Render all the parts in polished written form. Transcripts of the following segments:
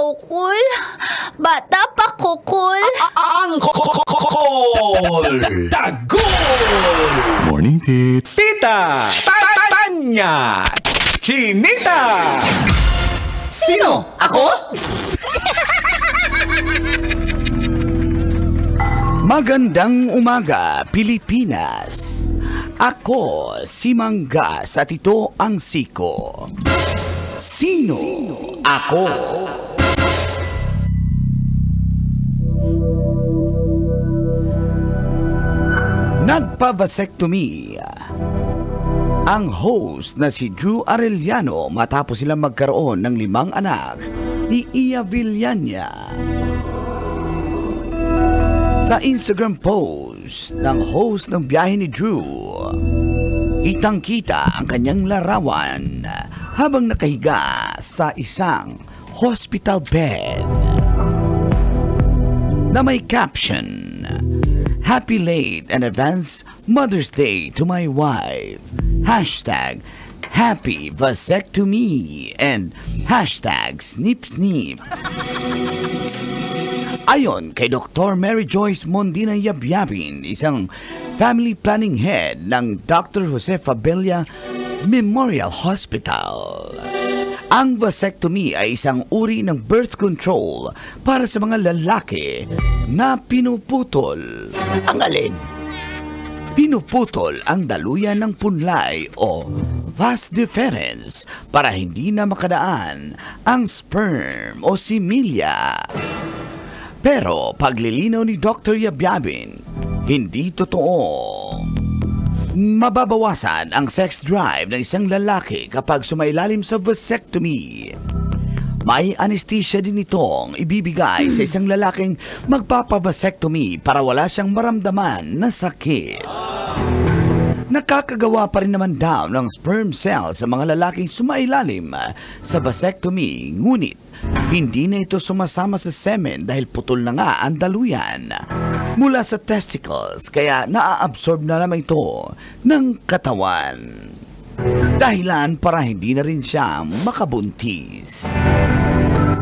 ukol. Bata pa kukol. Ang kukol. Tagol. Morning, tits. Tita. Tanya. Chinita. Sino? Ako? Magandang umaga, Pilipinas. Ako si Manggas at ito ang Siko. Sino ako? Nagpa-vasectomy ang host na si Drew Arellano matapos silang magkaroon ng 5 anak ni Iya Villania. Sa Instagram post ng host ng biyahe ni Drew, kitang-kita ang kanyang larawan habang nakahiga sa isang hospital bed na may caption, "Happy late and advance Mother's Day to my wife. #Happy vasectomy and #snip snip." Ayon kay Dr. Mary Joyce Mondina Yabyabin, isang family planning head ng Dr. Jose Fabella Memorial Hospital, ang vasectomy ay isang uri ng birth control para sa mga lalaki na pinuputol. Ang alin? Pinuputol ang daluyan ng punlay o vas deferens para hindi na makadaan ang sperm o similya. Pero paglilinaw ni Dr. Yabyabin, hindi totoo. Mababawasan ang sex drive ng isang lalaki kapag sumailalim sa vasectomy. May anesthesia din itong ibibigay sa isang lalaking magpapavasectomy para wala siyang maramdaman na sakit. Nakakagawa pa rin naman daw ng sperm cells sa mga lalaking sumailalim sa vasectomy, ngunit hindi na ito sumasama sa semen dahil putol na nga ang daluyan mula sa testicles, kaya naa-absorb na naman ito ng katawan. Dahilan para hindi na rin siya makabuntis.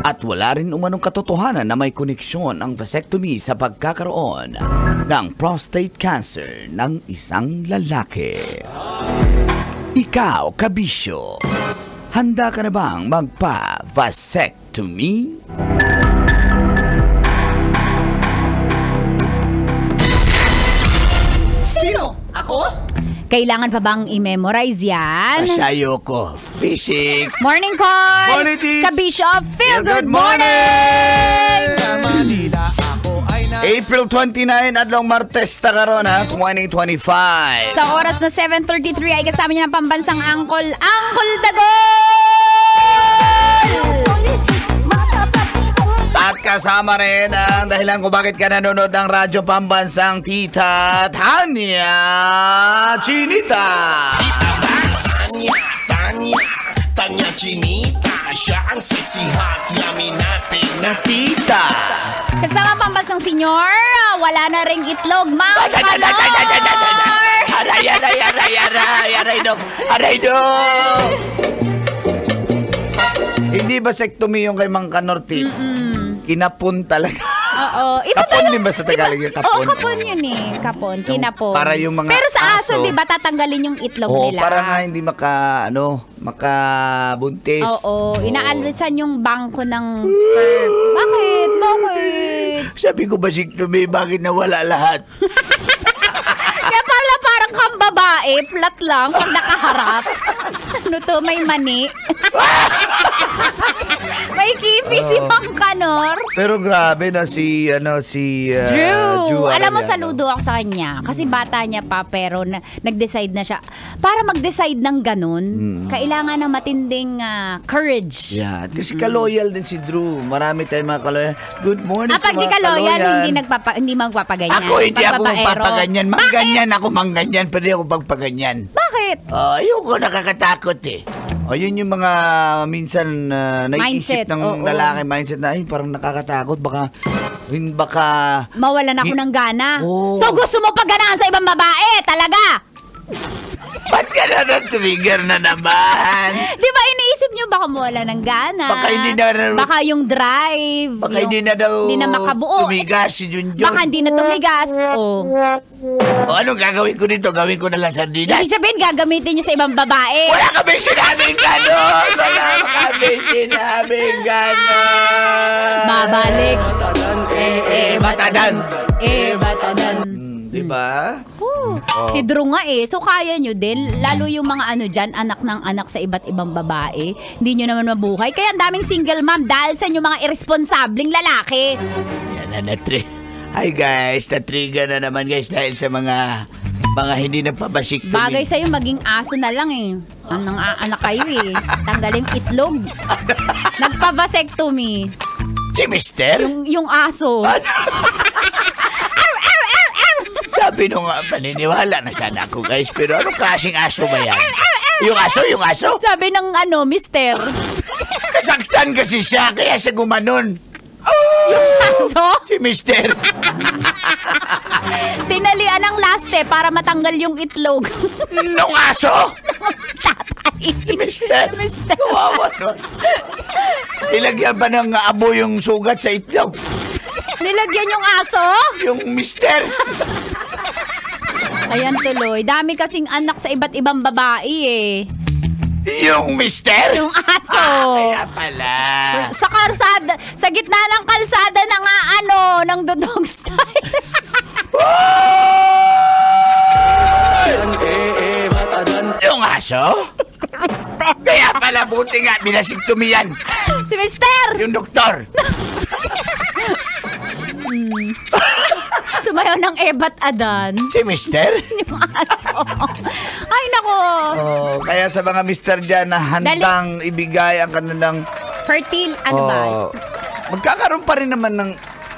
At wala rin umanong katotohanan na may koneksyon ang vasectomy sa pagkakaroon ng prostate cancer ng isang lalaki. Ikaw, kabisyo, handa ka na bang magpa-vasectomy? Sino? Ako? Kailangan pa bang i-memorize yan? Masayo ko. Basic. Morning, Koy! Morning, Tis! Kabisyo, feel good Good morning! Sa Manila ako ay April 29, adlong Martes ta karon ha, 2025. Sa oras na 7:33 ay kasama niya ng pambansang angkol, Angkol Dagol! At kasama rin ang dahilan kung bakit ka nanonood ng Radyo Pambansang Tita Tanya Chinita. Tanya Chinita. Siya ang sexy hot yummy natin na Tita. Kasama pambansang senyor, wala na ring itlog, Ma'am Kanor! Aray dong. Hindi ba sectomy yung kay Mang Kanor, Tits? Kinapon talaga. Oo. Kapon din ba sa Tagalog yung kapon? Oo, kapon yun eh. Kapon, kinapon. Para yung mga pero sa aso, aso, di ba, tatanggalin yung itlog nila? para nga hindi makabuntis. Oo, inaalisan yung bangko ng sperm. Bakit? Sabi ko ba, sectomy, bakit nawala lahat? Kaya parang kang babae, flat lang, pag nakaharap. Ano to, may mani. May kipi si Mang Kanor. Pero grabe na si Drew. Alam mo, Arellano. saludo ako sa kanya. Kasi bata niya pa, pero nag-decide na siya. Para mag-decide ng ganun, kailangan ng matinding courage. Yeah, kasi ka-loyal din si Drew. Marami tayong mga ka-loyal. Good morning Pag di ka loyal, hindi magpapaganyan. Ako hindi ako Pagbabaero. magpapaganyan. Mangganyan ako, mangganyan. Pwede ako magpaganyan. Bakit? Ayoko, nakakatakot eh. Yun yung mga minsan naiisip Mindset, ng oo. lalaki, mindset na, ay, parang nakakatakot. Baka Mawalan ako ng gana. Oo. So gusto mo pagganahan sa ibang babae? Talaga? ba't ka na na-trigger na naman? Di ba iniisip Isip nyo baka mawala ng gana. Baka hindi na... Baka yung drive. Baka hindi na daw hindi na makabuo. tumigas si Junjun. Baka hindi na tumigas. O anong gagawin ko dito? Gawin ko na lang sardinas? Ibig sabihin, gagamitin nyo sa ibang babae. Wala kami sinabing gano'n! Wala kami sinabing gano'n! Babalik. Batadan! Batadan. Diba? Si Drew nga So kaya nyo din. Lalo yung mga ano dyan, anak ng anak sa iba't ibang babae. Hindi nyo naman mabuhay. Kaya ang daming single mom dahil sa inyo mga irresponsableng lalaki. Yan na Hi guys, na-trigger na naman guys dahil sa mga hindi nagpabasik to Bagay sa'yo maging aso na lang Anong anak kayo Tanggaling itlog. Nagpa-vasectomy. Si Mister? Yung aso. Sabi nung paniniwala na sana ako guys, pero anong klaseng aso ba yan? Yung aso? Sabi ng mister. Nasaktan kasi siya, kaya siya gumanon. Aso? Si Mister. Tinalian ng laste para matanggal yung itlog. Nung aso? Tatay. Si Mister. Kawawa nun. Ilagyan ba ng abo yung sugat sa itlog? Nilagyan yung aso? Yung Mister. Ayan tuloy. Dami kasing anak sa iba't ibang babae Yung Mister? Yung aso. Kaya pala. Sa kalsada, sa gitna ng kalsada na nga ng dodog style. Yung aso? Kaya pala buti nga, binasigtumi yan. Si Mister! Yung doktor. Sumayaw ng Ebat Adan. Si Mister? Yung aso. Ay, nako. Kaya sa mga Mister dyan na handang ibigay ang kanilang... Fertile, ba? Magkakaroon pa rin naman ng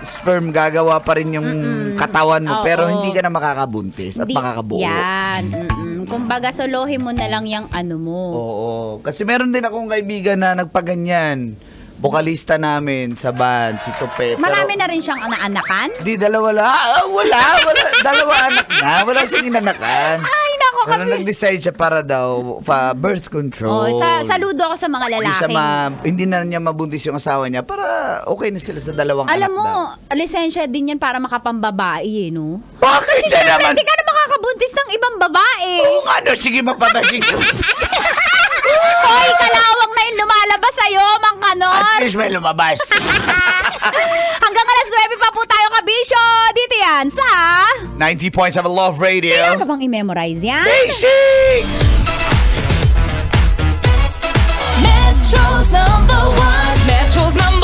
sperm, gagawa pa rin yung katawan mo, pero hindi ka na makakabuntis at makakabuo. Yan. Kumbaga, solohin mo na lang yung mo. Oo. Kasi meron din akong kaibigan na nagpaganyan. Vokalista namin sa band, si Tope. Marami na rin siyang anakan? Di, dalawa wala. Dalawa anak na. Wala siyang inanakan. Ay, nako Pero kami. nag-decide siya para daw birth control. Saludo ako sa mga lalaki. Hindi na niya mabuntis yung asawa niya para okay na sila sa dalawang Alam anak mo, daw. lisensya din yan para makapambabae, no? Bakit na naman? Hindi ka na makakabuntis ng ibang babae. Oo nga, no. Sige, mapabasik. Hoy, kalawang na yung lumalabas sa'yo, Mang Kanon. At least may lumabas. Hanggang alas 9 pa po tayo, kabisyo. Dito yan sa 90.7 Love Radio. Kailan pa bang i-memorize yan? Basic! Metro's number one. Metro's number